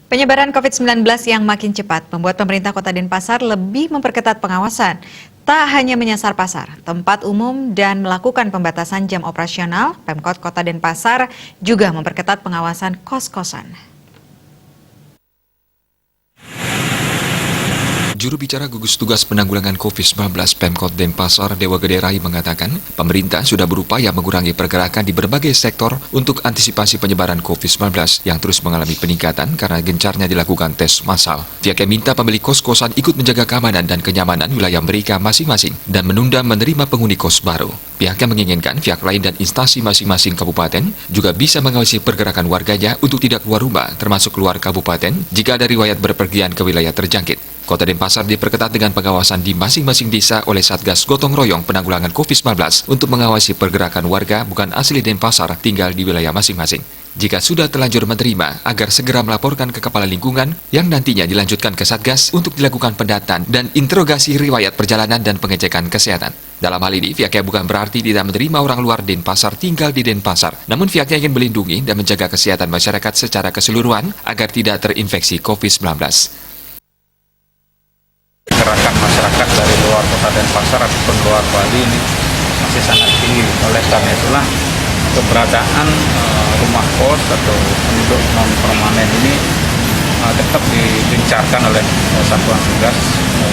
Penyebaran COVID-19 yang makin cepat membuat pemerintah Kota Denpasar lebih memperketat pengawasan. Tak hanya menyasar pasar, tempat umum dan melakukan pembatasan jam operasional, Pemkot Kota Denpasar juga memperketat pengawasan kos-kosan. Juru bicara gugus tugas penanggulangan COVID-19 Pemkot Denpasar Dewa Gede Rai mengatakan, pemerintah sudah berupaya mengurangi pergerakan di berbagai sektor untuk antisipasi penyebaran COVID-19 yang terus mengalami peningkatan karena gencarnya dilakukan tes massal. Pihaknya minta pemilik kos-kosan ikut menjaga keamanan dan kenyamanan wilayah mereka masing-masing dan menunda menerima penghuni kos baru. Pihaknya menginginkan pihak lain dan instansi masing-masing kabupaten juga bisa mengawasi pergerakan warganya untuk tidak keluar rumah, termasuk keluar kabupaten, jika ada riwayat berpergian ke wilayah terjangkit. Kota Denpasar diperketat dengan pengawasan di masing-masing desa oleh Satgas Gotong Royong Penanggulangan COVID-19 untuk mengawasi pergerakan warga bukan asli Denpasar tinggal di wilayah masing-masing. Jika sudah terlanjur menerima, agar segera melaporkan ke Kepala Lingkungan yang nantinya dilanjutkan ke Satgas untuk dilakukan pendataan dan interogasi riwayat perjalanan dan pengecekan kesehatan. Dalam hal ini, pihaknya bukan berarti tidak menerima orang luar Denpasar tinggal di Denpasar, namun pihaknya ingin melindungi dan menjaga kesehatan masyarakat secara keseluruhan agar tidak terinfeksi COVID-19. Gerakan masyarakat dari luar Kota Denpasar ataupun luar Bali ini masih sangat tinggi. Oleh karena itulah keberadaan rumah kos atau penduduk non permanen ini tetap digencarkan oleh satuan tugas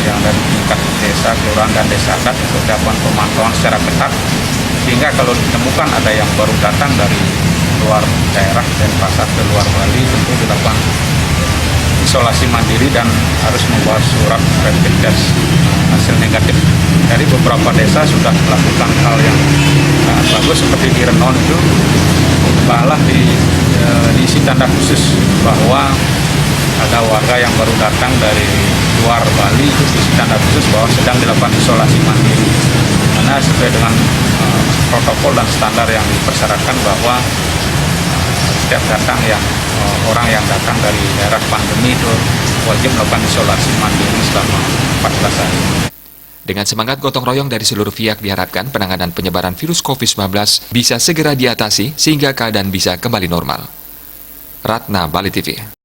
yang dari tingkat desa, kelurahan dan desa adat untuk dilakukan pemantauan secara ketat, sehingga kalau ditemukan ada yang baru datang dari luar daerah Denpasar ke luar Bali tentu dilakukan isolasi mandiri dan harus membawa surat rapid test hasil negatif. Dari beberapa desa sudah melakukan hal yang bagus, seperti di Renon itu malah diisi tanda khusus bahwa ada warga yang baru datang dari luar Bali, itu diisi tanda khusus bahwa sedang dilakukan isolasi mandiri, karena sesuai dengan protokol dan standar yang dipersyaratkan bahwa setiap datang orang yang datang dari daerah pandemi itu wajib melakukan isolasi mandiri selama 14 hari. Dengan semangat gotong royong dari seluruh pihak diharapkan penanganan penyebaran virus COVID-19 bisa segera diatasi sehingga keadaan bisa kembali normal. Ratna, Bali TV.